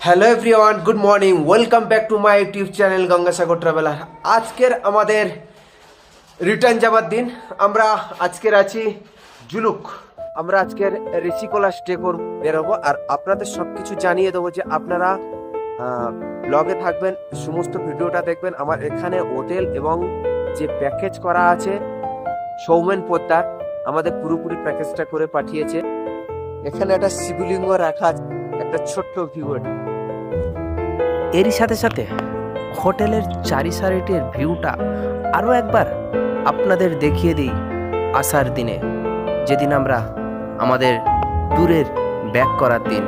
Hello everyone, good morning, welcome back to my YouTube channel Gangasagar traveller. আজকের আমাদের return যাবার দিন। আমরা আজকের আছি জুলুক। আমরা আজকের ঋষিকোলা স্টে বেরোবো আর আপনাদের সব কিছু জানিয়ে দেবো যে আপনারা ব্লগে থাকবেন, সমস্ত ভিডিওটা দেখবেন। আমার এখানে হোটেল এবং যে প্যাকেজ করা আছে সৌমেন পোদ্দার আমাদের পুরোপুরি প্যাকেজটা করে পাঠিয়েছে। এখানে একটা শিবলিঙ্গ রাখা আছে, একটা ছোট্ট ভিউ। এরই সাথে সাথে হোটেলের চারি সাইডের ভিউটা আরও একবার আপনাদের দেখিয়ে দিই আসার দিনে, যেদিন আমরা আমাদের ট্যুরের ব্যাক করার দিন।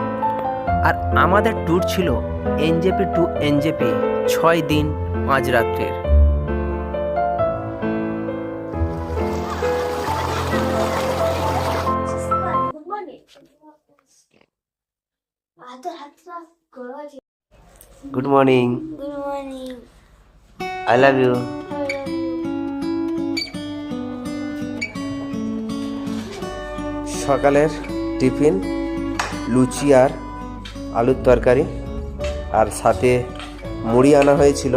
আর আমাদের ট্যুর ছিল এনজেপি টু এনজেপি 6 দিন 5 রাত্রের। Good morning, Good morning. I love you. I love you. সকালের টিফিন লুচি আর আলুর তরকারি, আর সাথে মুড়ি আনা হয়েছিল।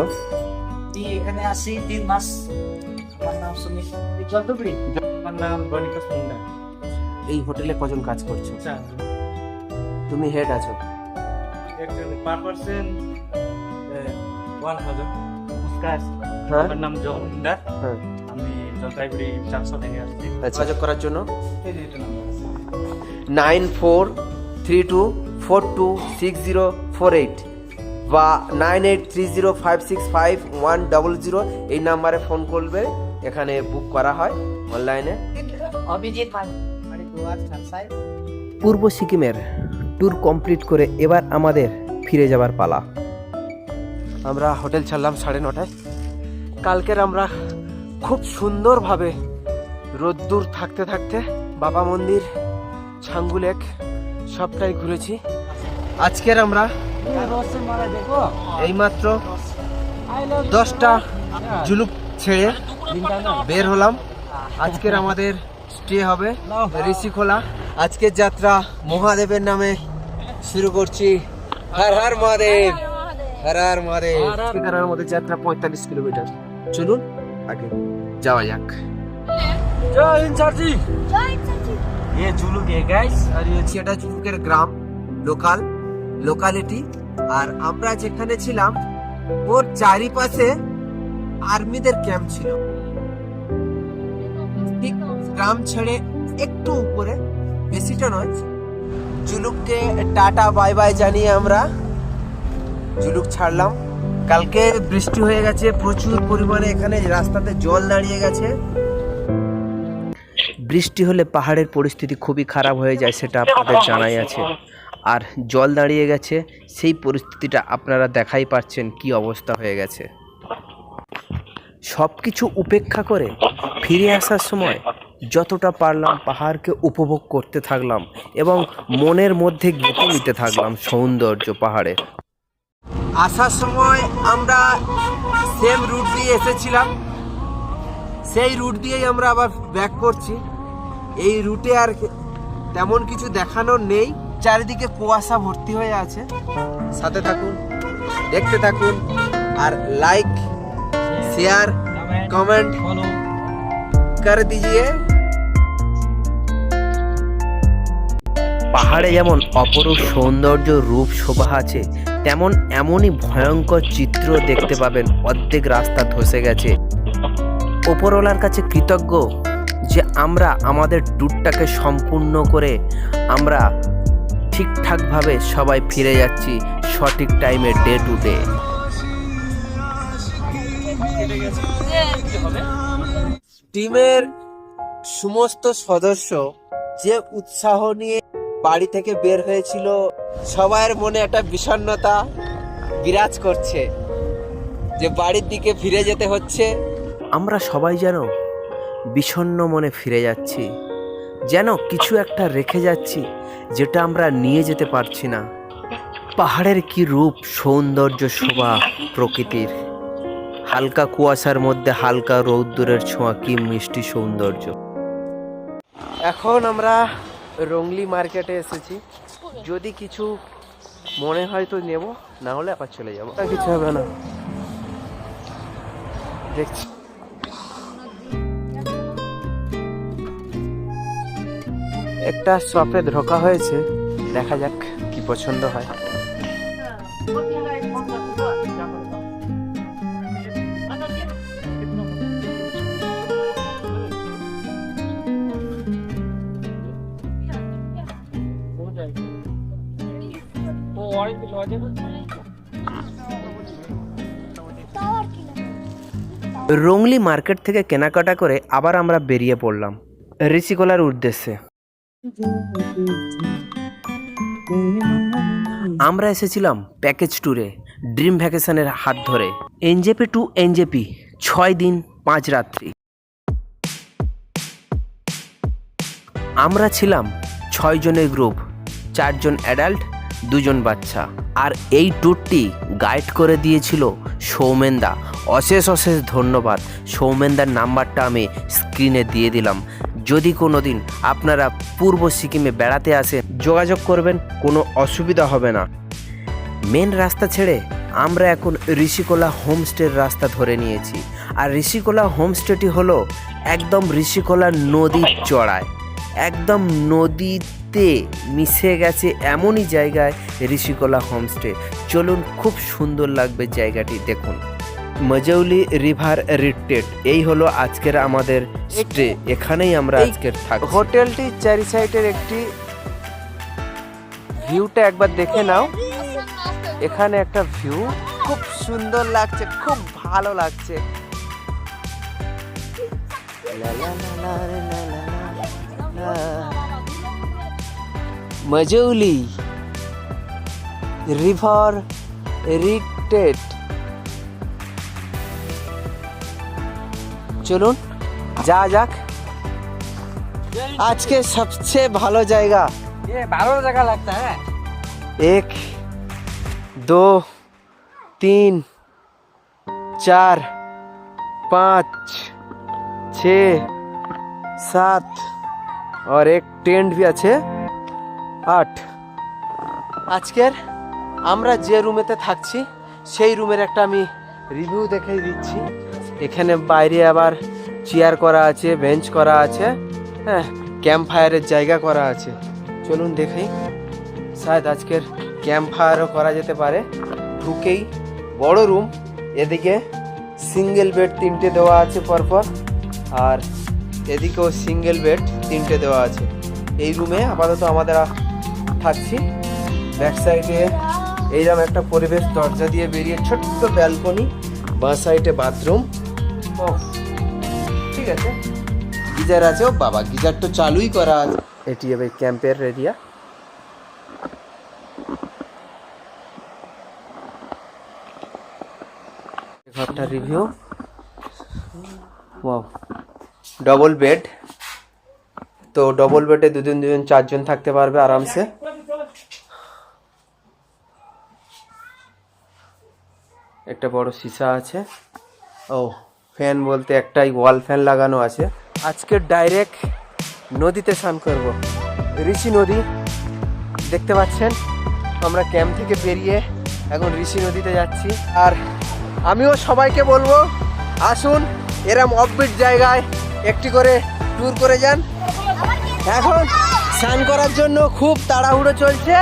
এখানে আসি 3 মাস। আমার নাম সুমিত জলদুবড়ি। আমার নাম বনিকা সুন্দর। এই হোটেলে কজন কাজ করছো? তুমি হেড আছো? একজন পার পারসন 1000। হ্যাঁ আমার নাম জহরুন্দার। হ্যাঁ। আমি জলপাইগুড়ি 400 থেকে আসছি। যোগাযোগ করার জন্য এই যে এটা নাম্বার আছে। 9432426048 বা 9830565100 এই নাম্বারে ফোন করবে। এখানে বুক করা হয় অনলাইনে। অভিজিৎ বাড়ি দুয়ার সানসাই। পূর্ব সিকিমের ট্যুর কমপ্লিট করে এবার আমাদের ফিরে যাবার পালা। আমরা হোটেল ছাড়লাম 9:30টায়। কালকের আমরা খুব সুন্দরভাবে রোদ্দুর থাকতে থাকতে বাবা মন্দির, ছাঙ্গু লেক সবটাই ঘুরেছি। আজকের আমরা এইমাত্র 10টা জুলুক ছেড়ে বের হলাম। আজকের আমাদের স্টে হবে ঋষিকোলা। আজকের যাত্রা মহাদেবের নামে শুরু করছি। হর হর মহাদেব, হর হর মহাদেব। কেদারের মধ্যে যাত্রা 45 কিলোমিটার। চলুন আগে যাওয়া যাক। জয় হিন্দ চাচি। Joy, Chachi. ये जुलूक है गाइस। আর এটা জুলুকের গ্রাম, লোকালিটি। আর আমরা যেখানে ছিলাম ওর চারিপাশে আর্মিদের ক্যাম্প ছিল। ঠিক গ্রাম ছেড়ে একটু উপরে, বেশিটা নয়। জুলুককে টাটা বাই বাই জানিয়ে আমরা জুলুক ছাড়লাম। কালকে বৃষ্টি হয়ে গেছে প্রচুর পরিমাণে, এখানে রাস্তাতে জল দাঁড়িয়ে গেছে। বৃষ্টি হলে পাহাড়ের পরিস্থিতি খুবই খারাপ হয়ে যায়, সেটা আপনাদের জানাই আছে। আর জল দাঁড়িয়ে গেছে, সেই পরিস্থিতিটা আপনারা দেখাই পাচ্ছেন কি অবস্থা হয়ে গেছে। সব কিছু উপেক্ষা করে ফিরে আসার সময় যতটা পারলাম পাহাড়কে উপভোগ করতে থাকলাম এবং মনের মধ্যে গেঁথে নিতে থাকলাম সৌন্দর্য পাহাড়ের। আসার সময় আমরা সেম রুট দিয়ে এসেছিলাম, সেই রুট দিয়েই আমরা আবার ব্যাক করছি। এই রুটে আর তেমন কিছু দেখানোর নেই, চারিদিকে কুয়াশা ভর্তি হয়ে আছে। সাথে থাকুন, দেখতে থাকুন, আর লাইক শেয়ার কমেন্ট ফলো করে দিজিয়ে। পাহাড়ে যেমন অপরূপ সৌন্দর্য রূপ শোভা আছে, তেমন এমনই ভয়ঙ্কর চিত্র দেখতে পাবেন। অর্ধেক রাস্তা ধসে গেছে। ওপরওয়ালার কাছে কৃতজ্ঞ যে আমরা আমাদের ট্যুরটাকে সম্পূর্ণ করে আমরা ঠিকঠাকভাবে সবাই ফিরে যাচ্ছি সঠিক টাইমে, ডে টু ডে। টিমের সমস্ত সদস্য যে উৎসাহ নিয়ে বাড়ি থেকে বের হয়েছিল, সবার মনে একটা বিষণ্ণতা বিরাজ করছে যে বাড়ির দিকে ফিরে যেতে হচ্ছে। আমরা সবাই যেন বিষণ্ণ মনে ফিরে যাচ্ছি, যেন কিছু একটা রেখে যাচ্ছি যেটা আমরা নিয়ে যেতে পারছি না। পাহাড়ের কি রূপ, সৌন্দর্য, শোভা প্রকৃতির। হালকা কুয়াশার মধ্যে হালকা রৌদ্রের ছোঁয়া, কি মিষ্টি সৌন্দর্য। এখন আমরা রংলি মার্কেটে এসেছি। যদি কিছু মনে হয় তো নেব, না হলে আবার চলে যাবো, আর কিছু হবে না। দেখছি একটা শপে ঢোকা হয়েছে, দেখা যাক কি পছন্দ হয়। রংলি মার্কেট থেকে কেনাকাটা করে আবার আমরা বেরিয়ে পড়লাম ঋষিকোলার উদ্দেশ্যে। আমরা এসেছিলাম প্যাকেজ ট্যুরে ড্রিম ভ্যাকেশনের হাত ধরে। এনজেপি টু এনজেপি 6 দিন 5 রাত্রি। আমরা ছিলাম 6 জনের গ্রুপ, 4 জন অ্যাডাল্ট, 2 জন বাচ্চা। আর এই ট্যুরটি গাইড করে দিয়েছিল সৌমেনদা। অশেষ অশেষ ধন্যবাদ। সৌমেনদার নাম্বারটা আমি স্ক্রিনে দিয়ে দিলাম। যদি কোনো দিন আপনারা পূর্ব সিকিমে বেড়াতে আসেন, যোগাযোগ করবেন, কোনো অসুবিধা হবে না। মেন রাস্তা ছেড়ে আমরা এখন ঋষিকোলা হোমস্টের রাস্তা ধরে নিয়েছি। আর ঋষিকোলা হোমস্টেটি হলো একদম ঋষিকোলা নদীর চড়ায়, একদম নদীতে মিশে গেছে এমনই জায়গায় ঋষিকোলা হোমস্টে। চলুন, খুব সুন্দর লাগবে জায়গাটি দেখুন। মজৌলি রিভার রিট্রিট, এই হলো আজকের আমাদের স্টে। এখানেই আমরা আজকের থাকবো। হোটেলটির চারি সাইডের একটি ভিউটা একবার দেখে নাও। এখানে একটা ভিউ খুব সুন্দর লাগছে, খুব ভালো লাগছে। লা লা লা লা রে লা লা লা লা। মজৌলি রিভার রিট্রিট। চলুন যা যাক। আজকে সবচেয়ে ভালো জায়গা, ये 12 जगह लगता है। 1 2 3 4 5 6 7 और एक टेंट भी আছে 8। আজকের আমরা যে রুমেতে থাকছি সেই রুমের একটা আমি রিভিউ দেখিয়ে দিচ্ছি। এখানে বাইরে আবার চেয়ার করা আছে, বেঞ্চ করা আছে, হ্যাঁ, ক্যাম্প ফায়ারের জায়গা করা আছে। চলুন দেখি, শায়দ আজকের ক্যাম্প ফায়ারও করা যেতে পারে। ঢুকেই বড় রুম, এদিকে সিঙ্গেল বেড 3টে দেওয়া আছে পরপর, আর এদিকেও সিঙ্গেল বেড 3টে দেওয়া আছে। এই রুমে আপাতত আমাদের থাকছি। ব্যাক সাইডে এইরকম একটা পরিবেশ, দরজা দিয়ে বেরিয়ে ছোট্ট ব্যালকনি, বাঁ সাইডে বাথরুম। ও ঠিক আছে, গিজার আছে। ও বাবা, গিজার তো চালুই করা আছে। এটি হবে ক্যাম্পের এরিয়া। ঘরটা রিভিউ। Wow, double bed. তো ডবল বেডে 2 জন 4 জন থাকতে পারবে আরামসে। একটা বড় সীসা আছে। ও, ফ্যান বলতে একটাই ওয়াল ফ্যান লাগানো আছে। আজকে ডাইরেক্ট নদীতে স্নান করব, ঋষি নদী। দেখতে পাচ্ছেন আমরা ক্যাম্প থেকে বেরিয়ে এখন ঋষি নদীতে যাচ্ছি। আর আমিও সবাইকে বলবো, আসুন এরম অফবিট জায়গায় একটি করে ট্যুর করে যান। এখন স্নান করার জন্য খুব তাড়াহুড়ো চলছে।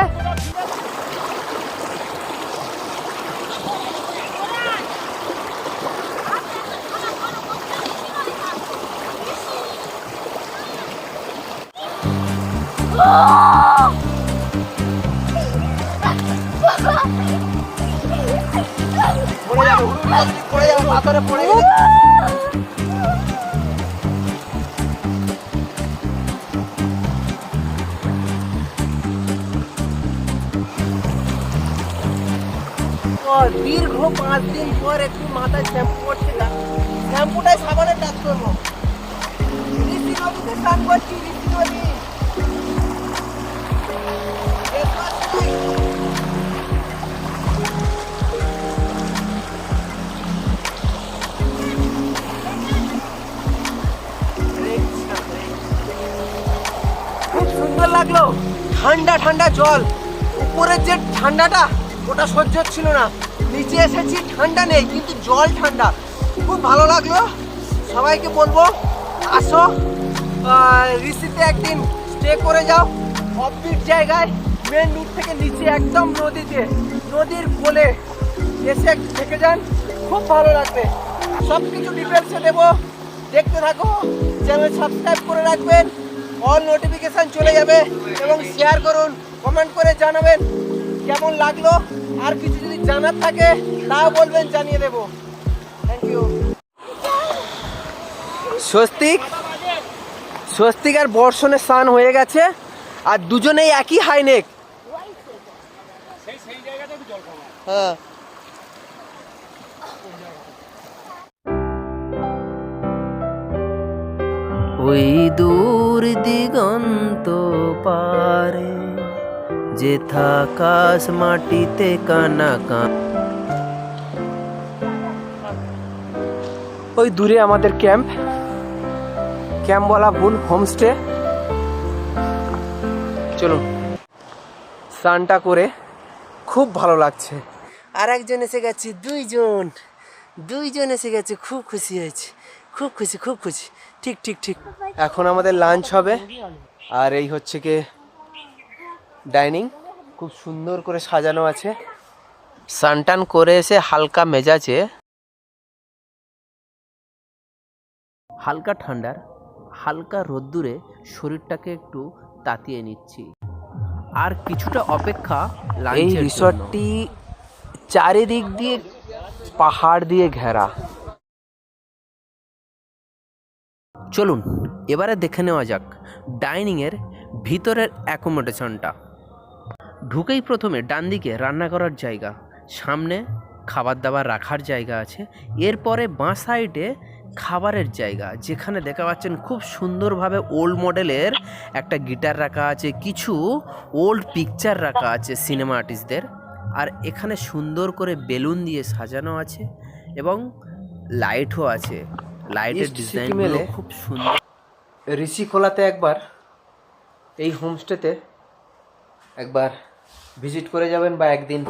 পড়ে যাবে, পাথরে পড়ে গেলে। দীর্ঘ 5 দিন পর একটু মাথায় শ্যাম্পু করছিলাম। শ্যাম্পুটাই সাবানে টাচ করবো। ঋষি নদীতে স্নান করছি, ঋষি নদী। খুব সুন্দর লাগলো, ঠান্ডা ঠান্ডা জল, উপরে যে ঠান্ডাটা ওটা সহ্য হচ্ছিল না। নিচে এসেছি, ঠান্ডা নেই কিন্তু জল ঠান্ডা, খুব ভালো লাগলো। সবাইকে বলবো আসো, ঋষিতে একদিন স্টে করে যাও, অফবিট জায়গায়, মেন রুট থেকে নিচে একদম নদীতে, নদীর কোলে এসে একটু থেকে যান, খুব ভালো লাগবে। সব কিছু ডিটেলসে দেবো, দেখতে থাকো। চ্যানেল সাবস্ক্রাইব করে রাখবেন, অল নোটিফিকেশান চলে যাবে এবং শেয়ার করুন, কমেন্ট করে জানাবেন কেমন লাগলো। আর কিছু যদি জানার থাকে তাও বলবেন, জানিয়ে দেবো। Thank you. স্বস্তিক আর বর্ষণের স্নান হয়ে গেছে, আর দুজনেই একই হাইনেক। হ্যাঁ, ওই দূর দিগন্ত পারে যেথা আকাশ মাটিতে কানা ওই দূরে আমাদের ক্যাম্প বলা ভুল, হোমস্টে। চলুন, স্নানটা করে খুব ভালো লাগছে। আর একজন এসে গেছে, দুইজন এসে গেছে, খুব খুশি হয়েছে, খুব খুশি। ঠিক। এখন আমাদের লাঞ্চ হবে, আর এই হচ্ছে কি ডাইনিং, খুব সুন্দর করে সাজানো আছে। স্নান করে এসে হালকা মেজাজে, হালকা ঠান্ডার হালকা রোদ্দুরে শরীরটাকে একটু তাতিয়ে নিচ্ছি। আর কিছুটা অপেক্ষা এই লাঞ্চের জন্য। রিসর্টটি চারিদিক দিয়ে পাহাড় দিয়ে ঘেরা। চলুন এবারে দেখে নেওয়া যাক ডাইনিংয়ের ভিতরের অ্যাকোমোডেশনটা। ঢুকেই প্রথমে ডান দিকে রান্না করার জায়গা, সামনে খাবার দাবার রাখার জায়গা আছে, এরপরে বাঁ সাইডে খাবারের জায়গা, যেখানে দেখা পাচ্ছেন খুব সুন্দরভাবে ওল্ড মডেলের একটা গিটার রাখা আছে, কিছু ওল্ড পিকচার রাখা আছে সিনেমা আর্টিস্টদের, আর এখানে সুন্দর করে বেলুন দিয়ে সাজানো আছে এবং লাইটও আছে। লাইটের East ডিজাইনগুলো সিকিমের খুব সুন্দর। ঋষিখোলাতে একবার, এই হোমস্টেতে একবার ভিজিট করে যাবেন বা একদিন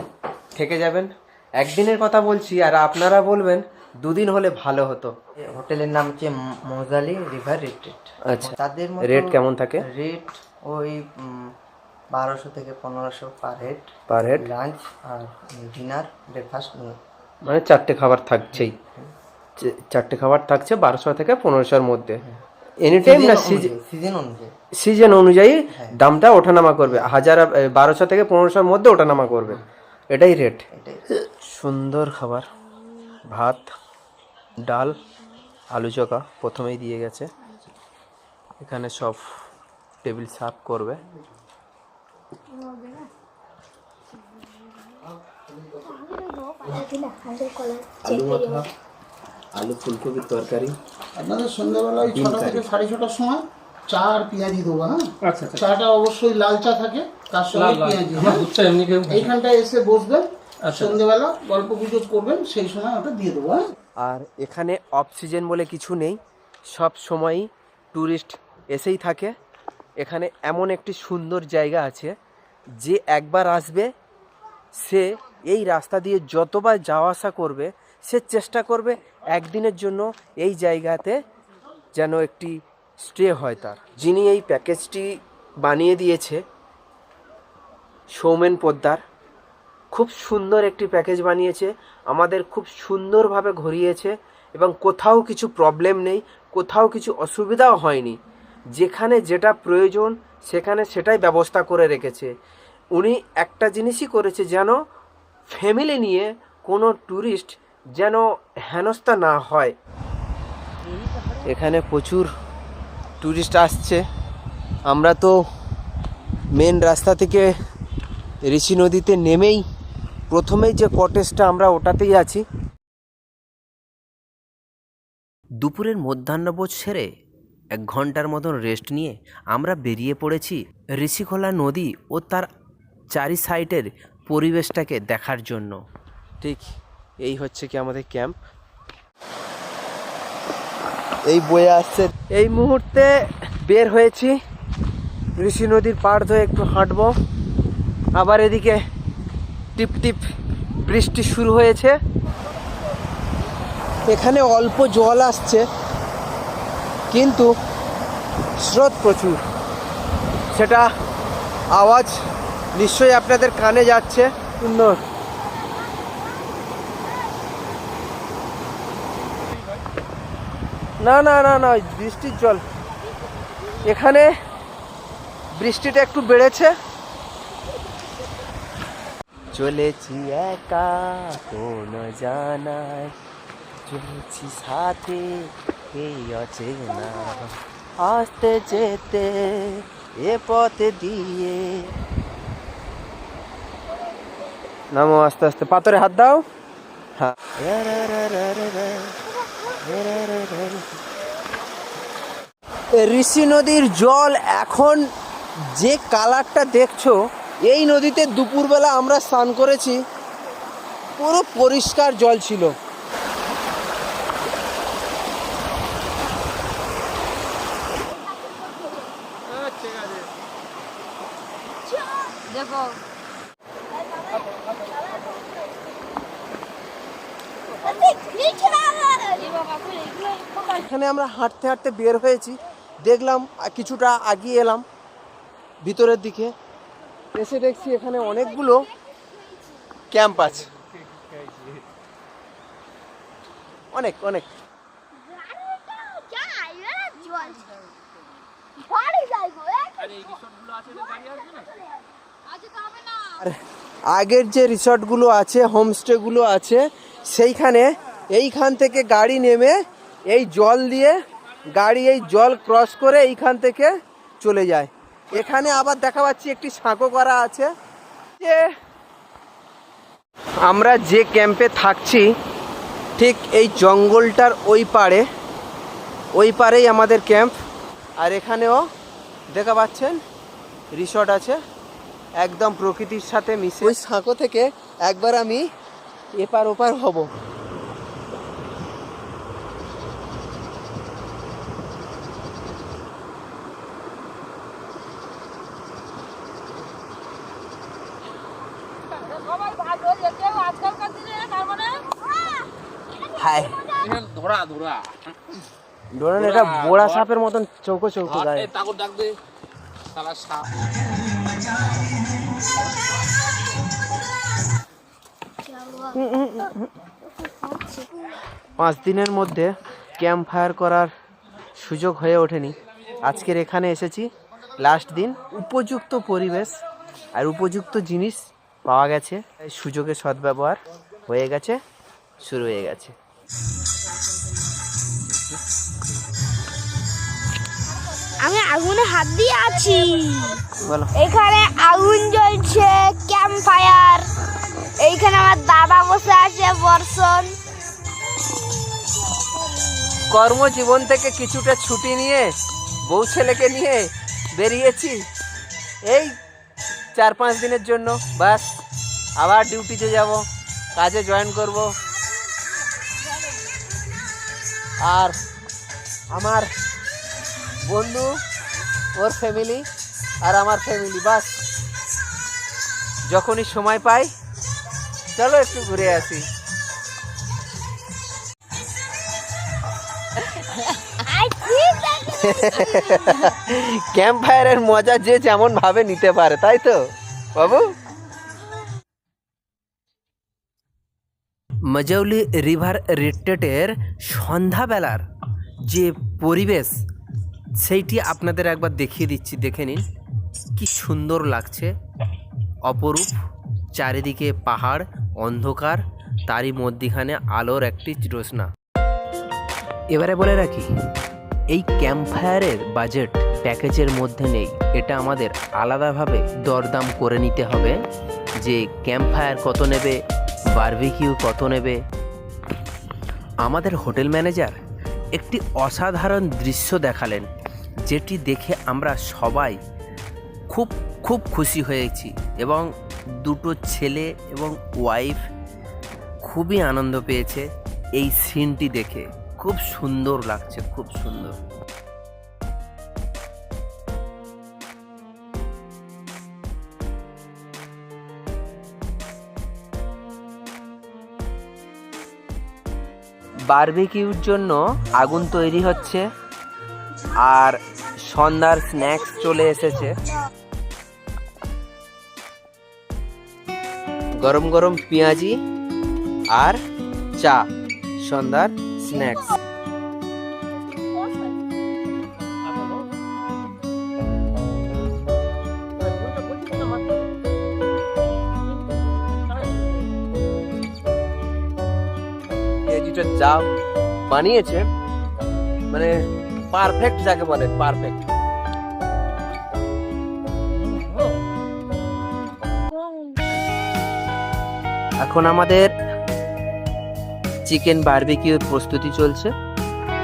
থেকে যাবেন। একদিনের কথা বলছি, আর আপনারা বলবেন দুদিন হলে ভালো হতো। হোটেলের নাম হচ্ছে মজালি রিভার রিট্রিট। আচ্ছা, তাদের রেট কেমন থাকে? রেট ওই 1200 থেকে 1500 পার হেড, লাঞ্চ আর ডিনার, ব্রেকফাস্ট নিয়ে। মানে চারটে খাবার থাকছেই, চারটে খাবার থাকছে 1200 থেকে 1500-র মধ্যে। এনি টাইম না সিজন অনুযায়ী দামটা ওঠানামা করবে, 1200 থেকে 1500-র মধ্যে ওঠানামা করবে, এটাই রেট। সুন্দর খাবার, ভাত, ডাল, আলু চোখা প্রথমেই দিয়ে গেছে। এখানে সব টেবিল সার্ভ করবে। আলু মাথা, আলু ফুলকপির তরকারি। আপনাদের সন্ধ্যাবেলা ওই 6টা থেকে 6:30টার সময় চা আর পেঁয়াজি দেবো। হ্যাঁ, চাটা অবশ্যই লাল চা থাকে, তার সঙ্গে পেঁয়াজি। এইখানটায় এসে বসবেন, সন্ধ্যাবেলা গল্প গুজব করবেন, সেই সময় ওটা দিয়ে দেবো। হ্যাঁ, আর এখানে অফ সিজন বলে কিছু নেই, সব সময়ই ট্যুরিস্ট এসেই থাকে। এখানে এমন একটি সুন্দর জায়গা আছে, যে একবার আসবে সে এই রাস্তা দিয়ে যতবার যাওয়া আসা করবে, সে চেষ্টা করবে একদিনের জন্য এই জায়গাতে যেন একটি স্টে হয় তার। যিনি এই প্যাকেজটি বানিয়ে দিয়েছে, সৌমেন পোদ্দার, খুব সুন্দর একটি প্যাকেজ বানিয়েছে, আমাদের খুব সুন্দরভাবে ঘুরিয়েছে এবং কোথাও কিছু প্রবলেম নেই, কোথাও কিছু অসুবিধাও হয়নি। যেখানে যেটা প্রয়োজন সেখানে সেটাই ব্যবস্থা করে রেখেছে। উনি একটা জিনিসই করেছে, যেন ফ্যামিলি নিয়ে কোনো ট্যুরিস্ট যেন হেনস্থা না হয়। এখানে প্রচুর ট্যুরিস্ট আসছে। আমরা তো মেন রাস্তা থেকে ঋষি নদীতে নেমেই প্রথমেই যে কটেজটা, আমরা ওটাতেই আছি। দুপুরের মধ্যাহ্নভোজ সেরে 1 ঘন্টার মতন রেস্ট নিয়ে আমরা বেরিয়ে পড়েছি ঋষিখোলা নদী ও তার চারি সাইডের পরিবেশটাকে দেখার জন্য। ঠিক এই হচ্ছে কি আমাদের ক্যাম্প, এই বয়ে আসছে। এই মুহূর্তে বের হয়েছি ঋষি নদীর পাড় ধরে একটু হাঁটবো, আবার এদিকে টিপ টিপ বৃষ্টি শুরু হয়েছে। এখানে অল্প জল আসছে কিন্তু স্রোত প্রচুর, সেটা আওয়াজ নিশ্চয়ই আপনাদের কানে যাচ্ছে। সুন্দর। না না না না, বৃষ্টির জল। এখানে বৃষ্টিটা একটু বেড়েছে। চলেছি একা কোন জানায়, চলেছি সাথে এই অচেনা, আসতে যেতে এ পথে দিয়ে। নামো আস্তে আস্তে, পাথরে হাত দাও। হ্যাঁ, ঋষি নদীর জল এখন যে কালারটা দেখছো, এই নদীতে দুপুরবেলা আমরা স্নান করেছি, পুরো পরিষ্কার জল ছিল। देखो এখানে আমরা হাঁটতে হাঁটতে বের হয়েছি, দেখলাম কিছুটা আগিয়ে এলাম ভিতরের দিকে, এসে দেখছি এখানে অনেকগুলো ক্যাম্প আছে, অনেক অনেক। আর আগের যে রিসর্টগুলো আছে, হোমস্টেগুলো আছে, সেইখানে এইখান থেকে গাড়ি নেমে এই জল দিয়ে গাড়ি এই জল ক্রস করে এইখান থেকে চলে যায়। এখানে আবার দেখা পাচ্ছি একটি সাঁকো করা আছে। যে আমরা যে ক্যাম্পে থাকছি ঠিক এই জঙ্গলটার ওই পারেই আমাদের ক্যাম্প। আর এখানেও দেখা পাচ্ছেন রিসর্ট আছে, একদম প্রকৃতির সাথে মিশে। ওই সাঁকো থেকে একবার আমি এপার ওপার হব। ধরেন এটা বোড়া সাপের মতন চৌকো চৌকো গায়ে। 5 দিনের মধ্যে ক্যাম্প ফায়ার করার সুযোগ হয়ে ওঠেনি। আজকের এখানে এসেছি, লাস্ট দিন। উপযুক্ত পরিবেশ আর উপযুক্ত জিনিস পাওয়া গেছে, সুযোগের সদ্ব্যবহার হয়ে গেছে, শুরু হয়ে গেছে। আমি আগুনে হাত দিয়ে আছি। বলো। এখানে আগুন জ্বলছে, ক্যাম্প ফায়ার। এইখানে আমার দাদা বসে আছে, বর্ষণ। কর্মজীবন থেকে কিছুটা ছুটি নিয়ে বউ ছেলেকে নিয়ে বেরিয়েছি এই 4-5 দিনের জন্য, বাস আবার ডিউটিতে যাব, কাজে জয়েন করব। আর আমার বন্ধু, ওর ফ্যামিলি আর আমার ফ্যামিলি, বাস যখনই সময় পাই চলো একটু ঘুরে আসি। ক্যাম্প ফায়ারের মজা যে যেমন ভাবে নিতে পারে, তাই তো বাবু? মাজৌলি রিভার রিট্রিটের সন্ধ্যাবেলার যে পরিবেশ, সেইটি আপনাদের একবার দেখিয়ে দিচ্ছি, দেখে নিন কি সুন্দর লাগছে, অপরূপ। চারিদিকে পাহাড়, অন্ধকার, তারই মধ্যিখানে আলোর একটি জ্যোৎস্না। এবারে বলে রাখি, এই ক্যাম্প ফায়ারের বাজেট প্যাকেজের মধ্যে নেই। এটা আমাদের আলাদাভাবে দরদাম করে নিতে হবে যে ক্যাম্প ফায়ার কত নেবে, বারবিকিউ কত নেবে। আমাদের হোটেল ম্যানেজার একটি অসাধারণ দৃশ্য দেখালেন, যেটি দেখে আমরা সবাই খুব খুব খুশি হয়েছি এবং দুটো ছেলে এবং ওয়াইফ খুবই আনন্দ পেয়েছে এই সিনটি দেখে। খুব সুন্দর লাগছে, খুব সুন্দর। বারবিকিউর জন্য আগুন তৈরি হচ্ছে আর সন্ধ্যার স্ন্যাক্স চলে এসেছে। গরম গরম পেঁয়াজি আর চা, সন্ধ্যার স্ন্যাক্স। যা বানিয়েছে মানে পারফেক্ট, যাকে বলে পারফেক্ট। এখন আমাদের চিকেন বারবিকিউর প্রস্তুতি চলছে,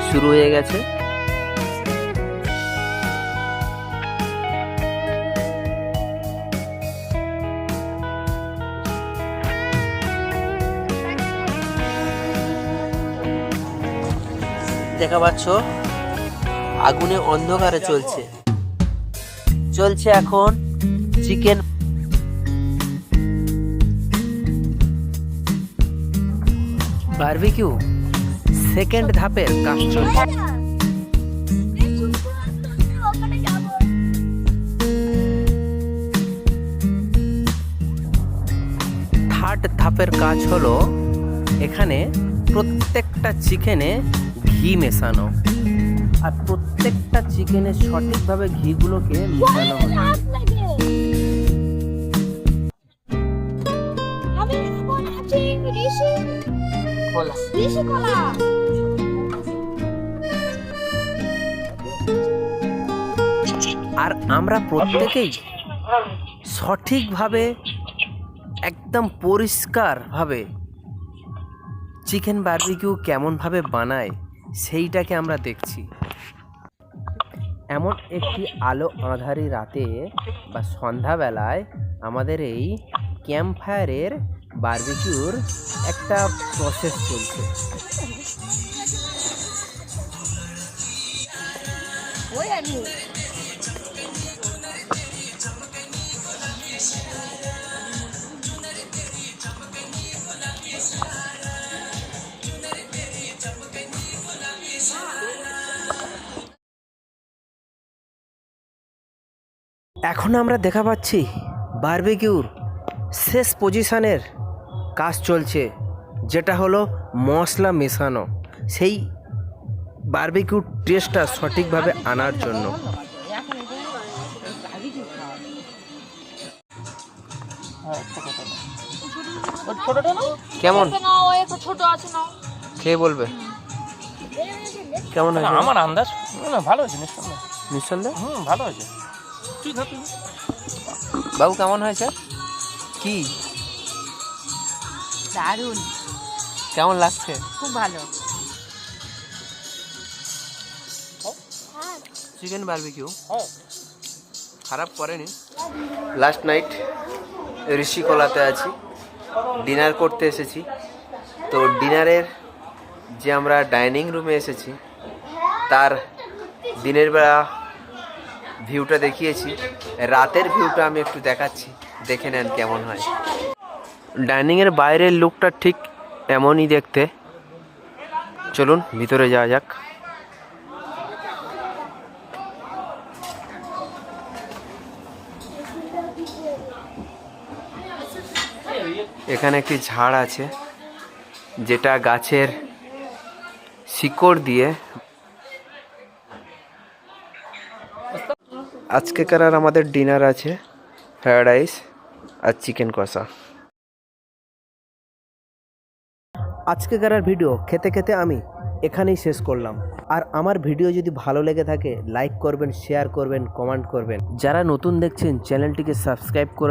শুরু হয়ে গেছে। দেখা পাচ্ছ আগুনে অন্ধকারে চলছে এখন চিকেন। বারবিকিউ সেকেন্ড ধাপের কাজ চলছে। থার্ড ধাপের কাজ হলো এখানে প্রত্যেকটা চিকেনে ঘি মেশানো, আর প্রত্যেকটা চিকেনে সঠিকভাবে ঘিগুলোকে মেশানো হয়। আর আমরা প্রত্যেকেই সঠিকভাবে একদম পরিষ্কারভাবে চিকেন বারবিকিউ কেমনভাবে বানায় সেইটাকে আমরা দেখছি। এমন একটি আলো আঁধারি রাতে বা সন্ধ্যাবেলায় আমাদের এই ক্যাম্প ফায়ারের বারবিকিউর একটা প্রসেস চলছে। এখন আমরা দেখা পাচ্ছি বারবিকিউর শেষ পজিশনের কাজ চলছে, যেটা হলো মশলা মেশানো, সেই বারবিকিউর টেস্টটা সঠিকভাবে আনার জন্য। কেমন খেয়ে বলবে কেমন হয়েছে? আমার আন্দাজ ভালো হয়েছে, নিঃসন্দেহে ভালো হয়েছে। বাবু কেমন হয়েছে? কি দারুণ, কেমন লাগছে? খুব ভালো। চিকেন বারবিকিউ খারাপ করেনি। লাস্ট নাইট ঋষিকলাতে আছি, ডিনার করতে এসেছি। তো ডিনারের যে আমরা ডাইনিং রুমে এসেছি তার দিনের বেলা ভিউটা দেখিয়েছি, রাতের ভিউটা আমি একটু দেখাচ্ছি, দেখে নেন কেমন হয়। ডাইনিংয়ের বাইরের লুকটা ঠিক এমনই দেখতে। চলুন ভিতরে যাওয়া যাক। এখানে একটি ঝাড় আছে যেটা গাছের শিকড় দিয়ে। আজকেকার আর আমাদের ডিনার আছে ফ্রায়েড রাইস আর চিকেন কষা। আজকেকার ভিডিও খেতে খেতে আমি এখানেই শেষ করলাম। আর আমার ভিডিও যদি ভালো লেগে থাকে লাইক করবেন, শেয়ার করবেন, কমেন্ট করবেন। যারা নতুন দেখছেন চ্যানেলটিকে সাবস্ক্রাইব করে